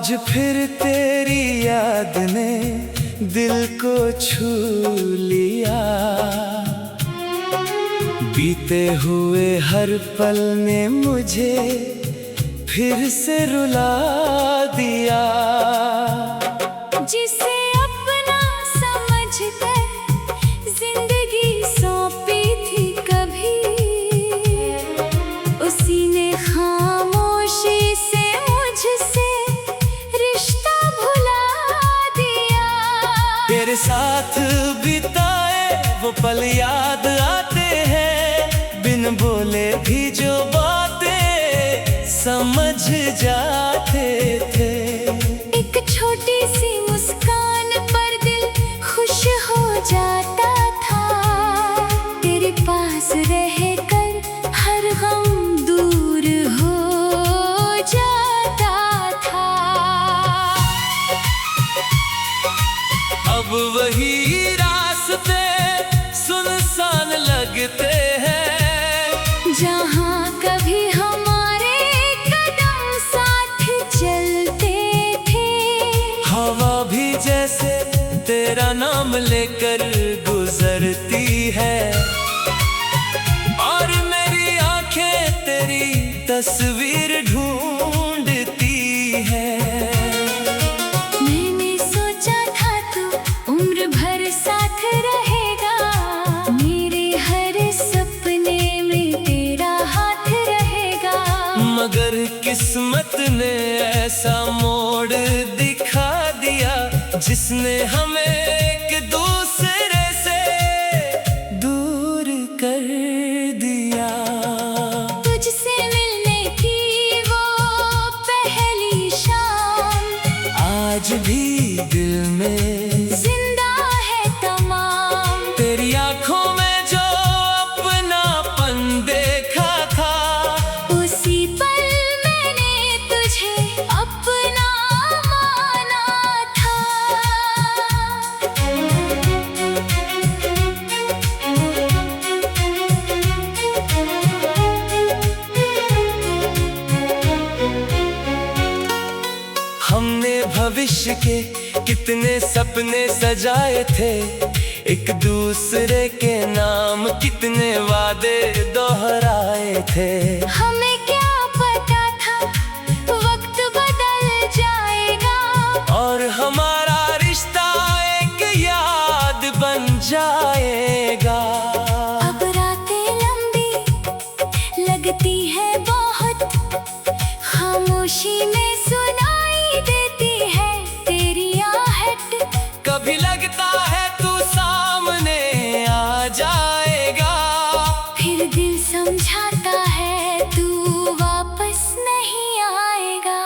आज फिर तेरी याद ने दिल को छू लिया। बीते हुए हर पल ने मुझे फिर से रुला दिया। जिसे अपना समझकर जिंदगी सौंपी थी कभी, उसी ने खामोशी से मुझसे रिश्ता भुला दिया। तेरे साथ बिताए वो पल याद आते हैं, बिन बोले भी जो बातें समझ जाते थे। एक छोटी सी मुस्कान पर दिल खुश हो जाता था। तेरे पास रहकर हर गम दूर हो जाता था। अब वही रास्ते सुनसान लगते हैं, जहाँ कभी हमारे कदम साथ चलते थे। हवा भी जैसे तेरा नाम लेकर गुजरती है, और मेरी आंखें तेरी तस्वीर ढूंढती है। मैंने सोचा था तू उम्र भर साथ रहेगा, मेरे हर सपने में तेरा हाथ रहेगा। मगर किस्मत ने ऐसा मोड़ दिखा दिया, जिसने हमें एक दूसरे से दूर कर दिया। तुझसे मिलने की वो पहली शाम आज भी दिल में जिंदा है तमाम। तेरी आंखों में जो अपनापन देखा था, उसी पल मैंने तुझे अपना माना था। हमने भविष्य के कितने सपने सजाए थे, एक दूसरे के नाम कितने वादे दोहराए थे। हमें क्या पता था वक्त बदल जाएगा, और हमारा रिश्ता एक याद बन जाएगा। अब रातें लंबी लगती है बहुत, खामोशी में सुनाई देती है तेरी आहट। कभी लगता है तू सामने आ जाएगा, फिर दिल समझाता है तू वापस नहीं आएगा।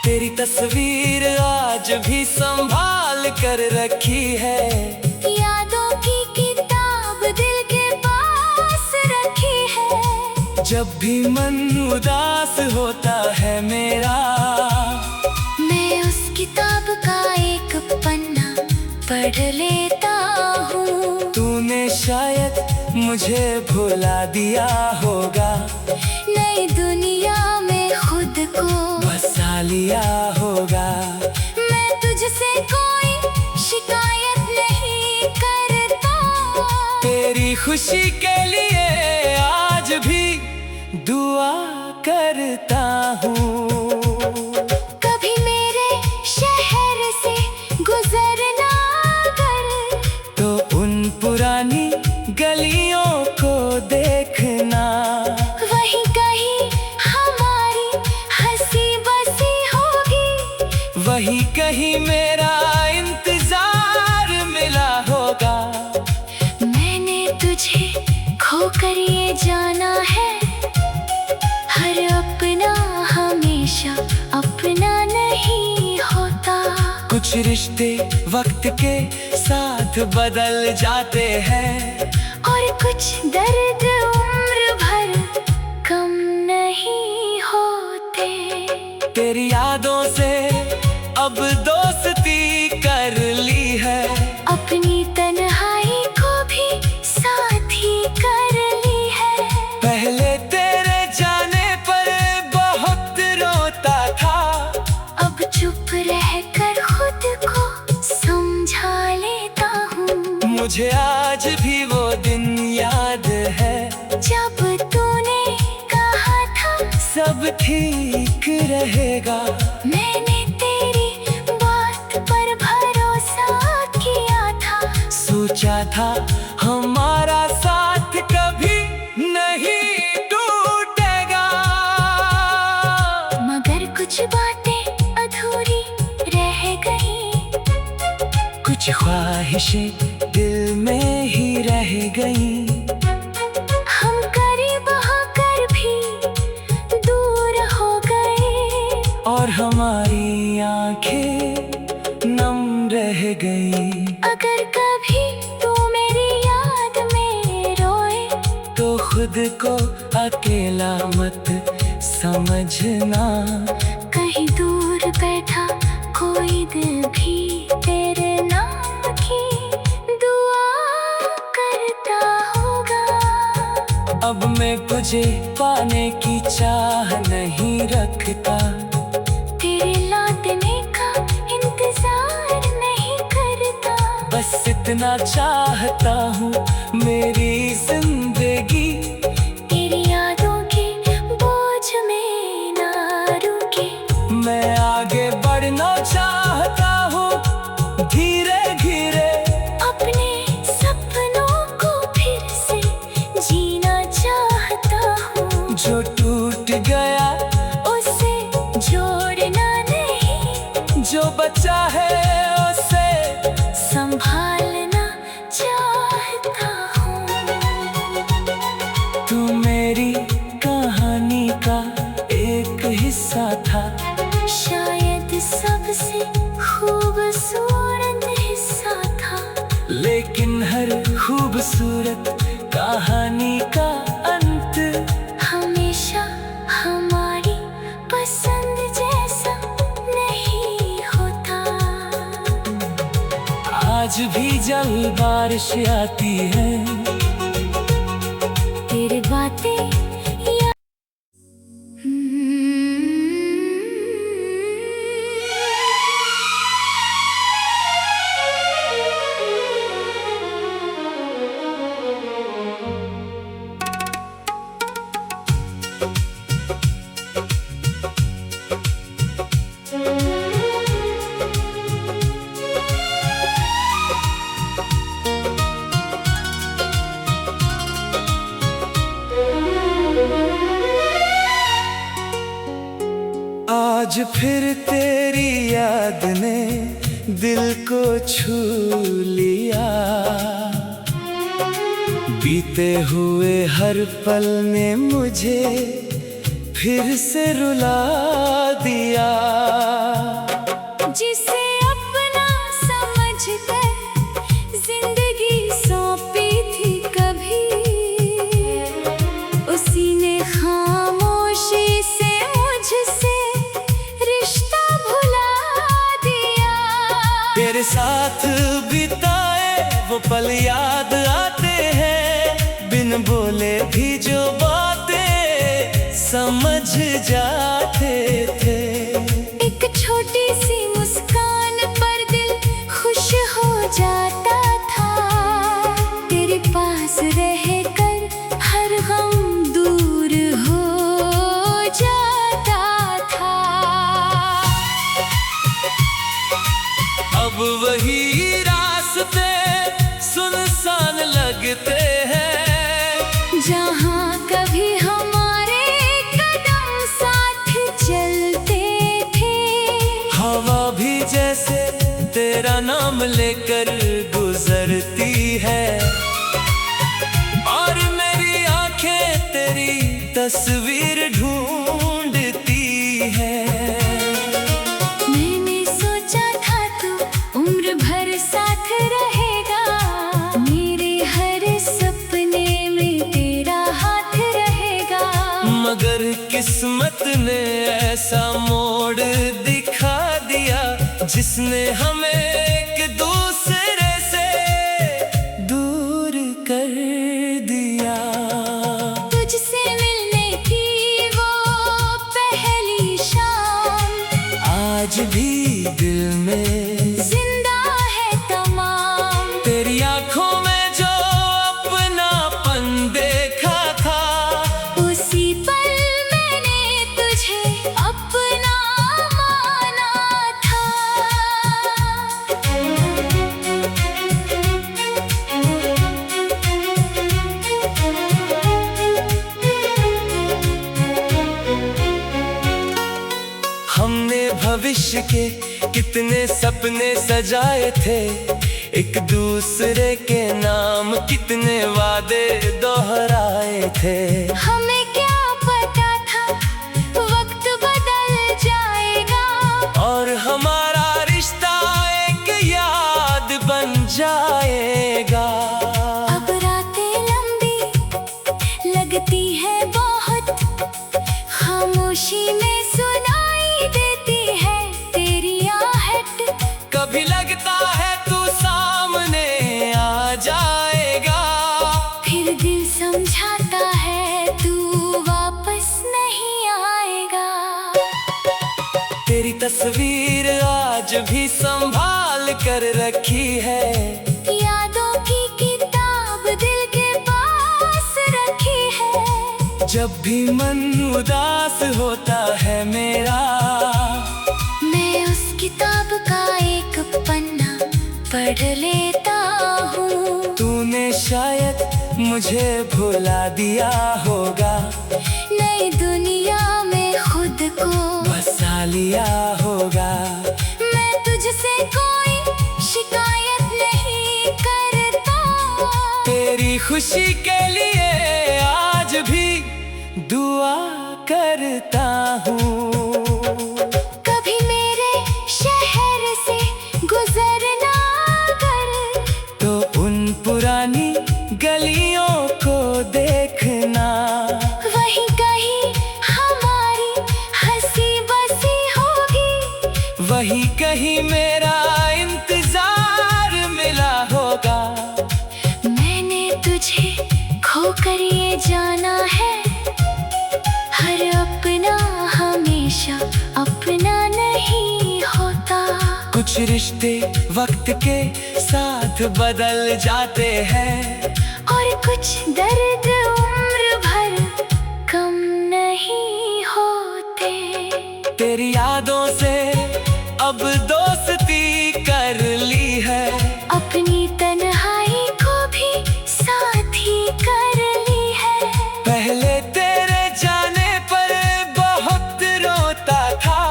तेरी तस्वीर आज भी संभाल कर रखी है, यादों की किताब दिल के पास रखी है। जब भी मन उदास होता है मेरा, मैं उस किताब का एक पन्ना पढ़ लेता हूँ। तूने शायद मुझे भुला दिया होगा, नई दुनिया में खुद को बसा लिया होगा। मैं तुझसे कोई शिकायत नहीं करता, तेरी खुशी के लिए आज भी दुआ करता हूँ। कभी मेरे शहर से गुजरना कर, तो उन पुरानी गलियों को देखना, वहीं कहीं हमारी हंसी बसी होगी। वहीं कहीं मेरा इंतजार मिला होगा। मैंने तुझे खोकर ये जाना है, हर अपना हमेशा अपना नहीं होता। कुछ रिश्ते वक्त के साथ बदल जाते हैं, और कुछ दर्द उम्र भर कम नहीं होते। तेरी यादों से अब दोस्ती कर ली है, अपनी तन्हाई को भी साथी कर ली है। पहले तेरे जाने पर बहुत रोता था, सब ठीक रहेगा। मैंने तेरी बात पर भरोसा किया था। सोचा था हमारा साथ कभी नहीं टूटेगा। मगर कुछ बातें अधूरी रह गईं। कुछ ख्वाहिशें दिल में ही रह गईं। हम करीब होकर भी दूर हो गए। और हमारी आंखें नम रह गईं। अगर कभी तू मेरी याद में रोए, तो खुद को अकेला मत समझना। कहीं दूर बैठा कोई दिल भी तेरे नाम की दुआ करता होगा। अब मैं तुझे पाने की चाह नहीं रखता। तेरे लौटने का इंतजार नहीं करता। बस इतना चाहता हूँ मेरी जिंदगी तेरी यादों के बोझ में ना रुके। मैं आगे बढ़ना चाहता हूँ धीरे धीरे। अपने सपनों को फिर से जीना चाहता हूँ। जो टूट गया उसे जोड़ना नहीं। जो बचा है उसे संभालना चाहता हूँ। तू मेरी कहानी का एक हिस्सा था। शायद सबसे खूबसूरत हिस्सा था। लेकिन हर खूबसूरत कहानी का अंत हमेशा हमारी पसंद जैसा नहीं होता। आज भी जब बारिश आती है तेरी बातें आज फिर तेरी याद ने दिल को छू लिया। बीते हुए हर पल ने मुझे फिर से रुला दिया। जिसे अपना समझकर जिंदगी सौंपी थी कभी, उसी ने खामोशी से मुझसे रिश्ता भुला दिया। तेरे साथ बिताए वो पल याद आते हैं। बिन बोले भी जो बातें समझ जाते थे। एक छोटी सी मुस्कान पर दिल खुश हो जाता था। तेरे पास रहकर हर गम दूर हो जाता था। अब वही रास्ते सुनसान लगते हैं। जहाँ कभी हमारे कदम साथ चलते थे। हवा भी जैसे तेरा नाम लेकर गुजरती है। और मेरी आंखें तेरी तस्वीर ढूंढती है। मैंने सोचा था तू उम्र भर साथ रहेगा। मेरे हर सपने में तेरा हाथ रहेगा। मगर किस्मत ने ऐसा मोड़ दिखा दिया, जिसने हमें एक दूसरे से दूर कर दिया। तुझसे मिलने की वो पहली शाम आज भी दिल में जिंदा है तमाम। तेरी आंखों में जो अपनापन देखा था, उसी पल मैंने भविष्य के कितने सपने सजाए थे, एक दूसरे के नाम कितने वादे दोहराए थे। हमें क्या पता था वक्त बदल जाएगा, और हमारा रिश्ता एक याद बन जाएगा। अब रातें लंबी लगती है बहुत, खामोशी में सुनाई देती है तेरी आहट। कभी लगता है तू सामने आ जाएगा, फिर दिल समझाता है तू वापस नहीं आएगा। तेरी तस्वीर आज भी संभाल कर रखी है, यादों की किताब दिल के पास रखी है। जब भी मन उदास होता है मेरा, मैं उस किताब का एक पन्ना पढ़ लेता हूँ। तूने शायद मुझे भुला दिया होगा, नई दुनिया में खुद को बसा लिया होगा। मैं तुझसे कोई शिकायत नहीं करता, तेरी खुशी के लिए आज भी दुआ करता हूँ। कभी मेरे शहर से गुजरना कर, तो उन पुरानी गलियों को देखना, वहीं कहीं हमारी हंसी बसी होगी, वही कहीं मेरा इंतजार मिला होगा। मैंने तुझे खोकर ये जाना है, हर अपना हमेशा अपना नहीं होता। कुछ रिश्ते वक्त के साथ बदल जाते हैं, और कुछ दर्द उम्र भर कम नहीं होते। तेरी यादों से अब दोस्ती कर ली है, अपनी तन्हाई को भी साथी कर ली है। पहले तेरे जाने पर बहुत रोता था,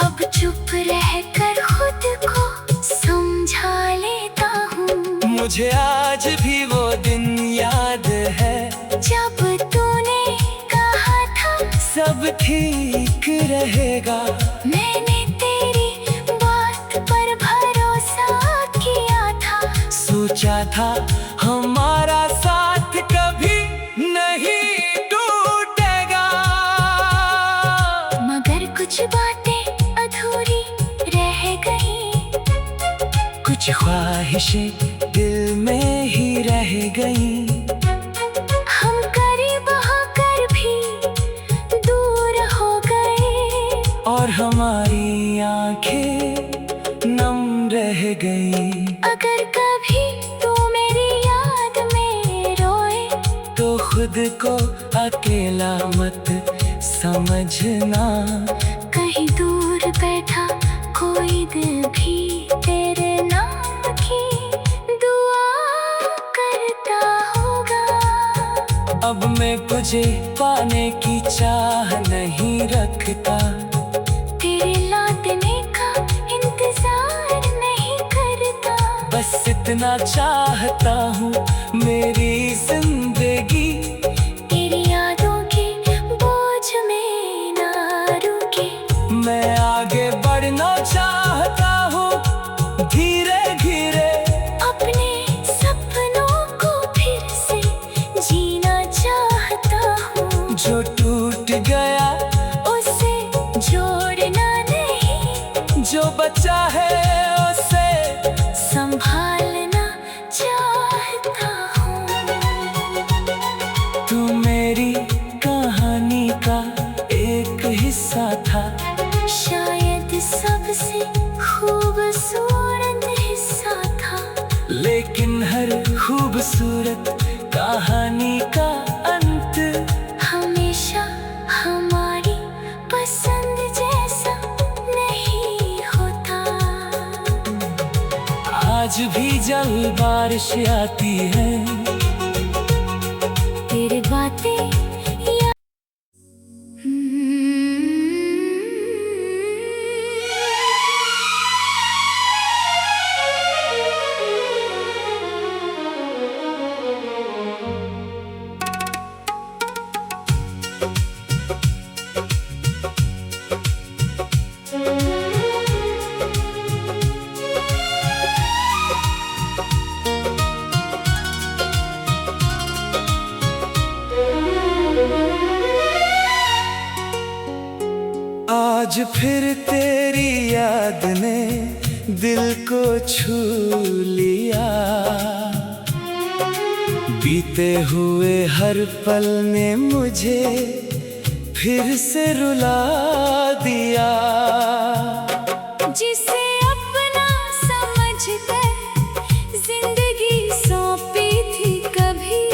अब चुप रहकर खुद को समझा लेता हूँ। मुझे आज भी वो दिन याद है, जब तूने कहा था सब ठीक रहेगा। मैंने तेरी बात पर भरोसा किया था, सोचा था हमारा साथ कभी नहीं टूटेगा, मगर कुछ बातें अधूरी रह गई, कुछ ख्वाहिशें दिल में ही रह गईं। हम करीब होकर भी दूर हो गए, और हमारी आंखें नम रह गईं। अगर कभी तू मेरी याद में रोए, तो खुद को अकेला मत समझना, कहीं दूर बैठा कोई दिल भी तेरे नाम की दुआ करता होगा। अब मैं तुझे पाने की चाह नहीं रखता, तेरे लौटने का इंतजार नहीं करता। बस इतना चाहता हूँ मेरी जिंदगी तेरी यादों के बोझ में ना रुके, मैं आगे बढ़ना चाहता हूँ धीरे धीरे, अपने सपनों को फिर से जीना चाहता हूँ। जो टूट गया उसे जोड़ना नहीं, जो बचा है उसे संभालना चाहता हूँ। तू मेरी कहानी का एक हिस्सा था, शायद सबसे खूबसूरत हिस्सा था, लेकिन हर खूबसूरत कहानी का अंत हमेशा हमारी पसंद जैसा नहीं होता। आज भी जब बारिश आती है, तेरी बातें आज फिर तेरी याद ने दिल को छू लिया, बीते हुए हर पल ने मुझे फिर से रुला दिया। जिसे अपना समझकर जिंदगी सौंपी थी कभी,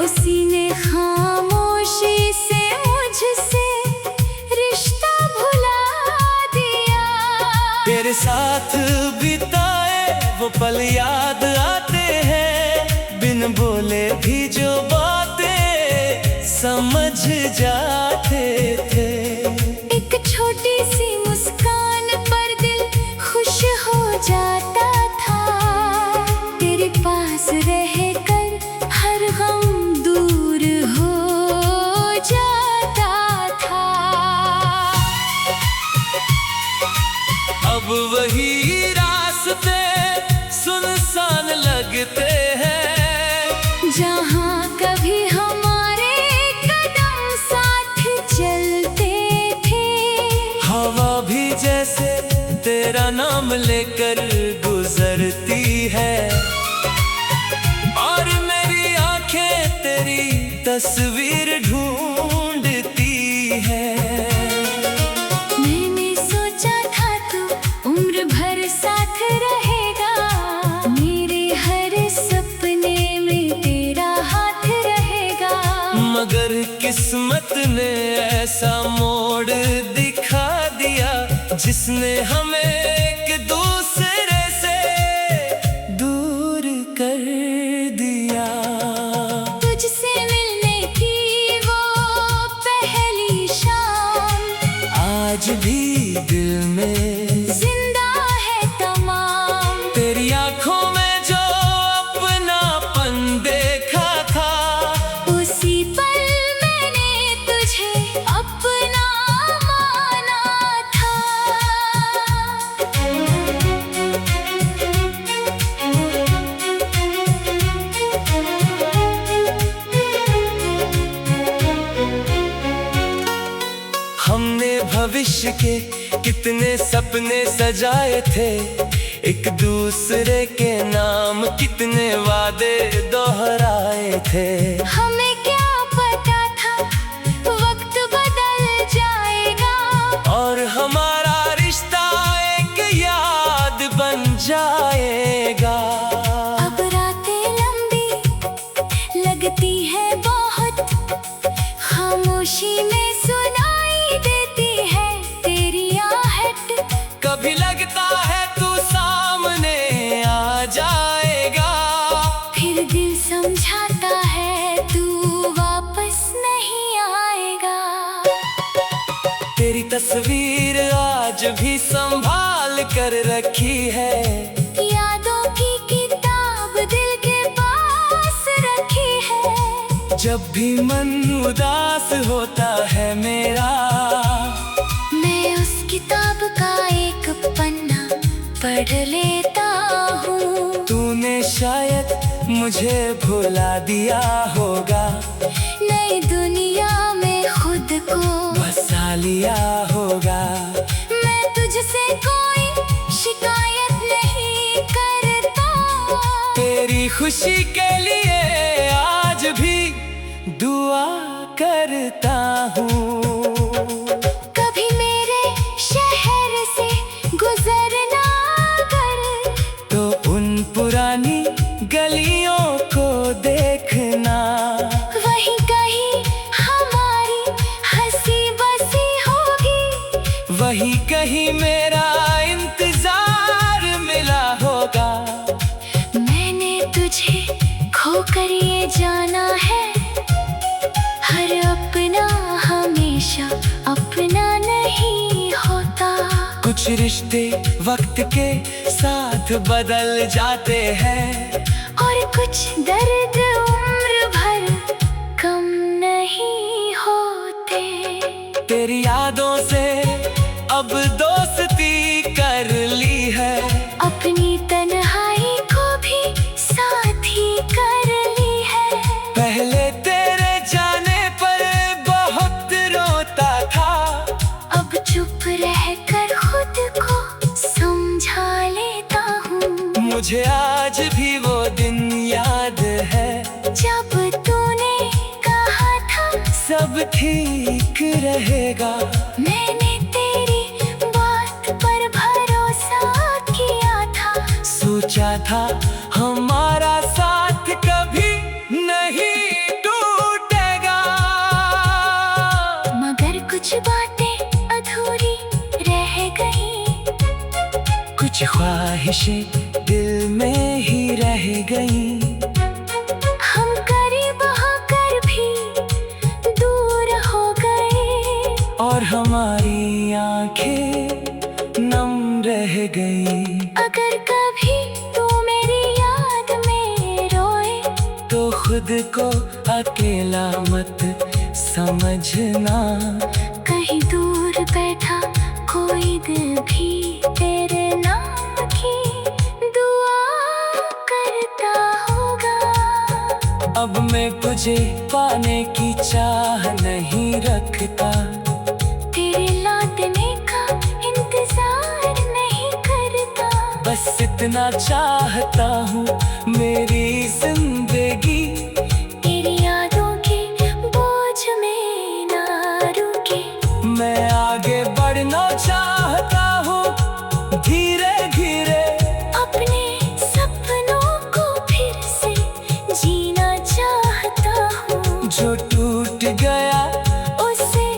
उसी ने खामोशी से मुझसे रिश्ता भुला दिया। तेरे साथ बिताए वो पल याद आते हैं, बिन बोले भी जो बातें समझ जाते थे। एक छोटी सी मुस्कान पर दिल खुश हो जाता था, तेरे पास रहकर हर गम दूर हो जाता था। अब वही रास्ते सुनसान लगते हैं, जहाँ कभी हमारे कदम साथ चलते थे। हवा भी जैसे तेरा नाम लेकर गुजरती है, और मेरी आंखें तेरी तस्वीर ढूंढती है। मैंने सोचा था तू उम्र भर साथ रहेगा, मेरे हर सपने में तेरा हाथ रहेगा। मगर किस्मत ने ऐसा मोड़ दिखा दिया, जिसने हमें एक दूसरे से दूर कर दिया। तुझसे मिलने की वो पहली शाम आज भी दिल में जिंदा है तमाम। तेरी आंखों में जो अपनापन देखा था, उसी पल मैंने तुझे अपना माना था। हमने भविष्य के कितने सपने सजाए थे, एक दूसरे के नाम कितने वादे दोहराए थे। हमें क्या पता था वक्त बदल जाएगा, और हमारा रिश्ता एक याद बन जाएगा। अब रातें लंबी लगती है बहुत, खामोशी में सुनाई देती है तेरी आहट। कभी लगता है तू सामने आ जाएगा, फिर दिल समझाता है तू वापस नहीं आएगा। तेरी तस्वीर आज भी संभाल कर रखी है, यादों की किताब दिल के पास रखी है। जब भी मन उदास होता है मेरा, मैं उस किताब का एक पन्ना पढ़ लेता हूँ। तूने शायद मुझे भुला दिया होगा, नई दुनिया में खुद को बसा लिया होगा। मैं तुझसे कोई शिकायत नहीं करता, तेरी खुशी के लिए आज भी दुआ करता हूँ। कभी मेरे शहर से गुजरना कर, तो उन पुरानी गलियों को देखना, वहीं कहीं हमारी हंसी बसी होगी। वही कहीं मेरा इंतजार मिला होगा। मैंने तुझे खोकर ये जाना है, हर अपना हमेशा अपना नहीं होता। कुछ रिश्ते वक्त के साथ बदल जाते हैं, और कुछ दर्द उम्र भर कम नहीं होते। तेरी यादों से अब दोस्ती कर ली है, अपनी तन्हाई को भी साथी कर ली है। पहले तेरे जाने पर बहुत रोता था, ठीक रहेगा। मैंने तेरी बात पर भरोसा किया था। सोचा था हमारा साथ कभी नहीं टूटेगा। मगर कुछ बातें अधूरी रह गई। कुछ ख्वाहिशें दिल में ही रह गई। हम करीब होकर भी दूर हो गए। और हमारी आंखें नम रह गई। अगर कभी तू मेरी याद में रोए, तो खुद को अकेला मत समझना। कहीं दूर बैठा कोई दिल भी तेरे नाम की दुआ करता होगा। अब मैं तुझे पाने की चाह नहीं रखता। तेरे लौटने का इंतजार नहीं करता। बस इतना चाहता हूँ मेरी जिंदगी तेरी यादों के बोझ में ना रुके। मैं आगे बढ़ना चाहता हूँ धीरे धीरे। अपने सपनों को फिर से जीना चाहता हूँ। जो टूट गया उसे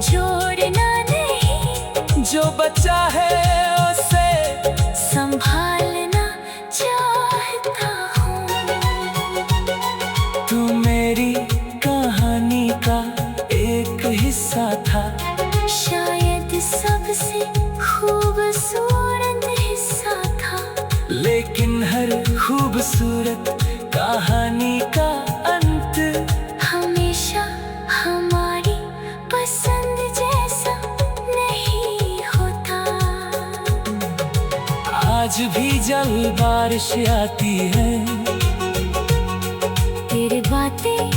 जोड़ना नहीं। जो बचा है उसे संभालना चाहता हूँ। तू मेरी कहानी का एक हिस्सा था। शायद सबसे खूबसूरत हिस्सा था। लेकिन हर खूबसूरत कहानी का अंत हमेशा हमारी पसंद जैसा नहीं होता। आज भी जब बारिश आती है तेरी बातें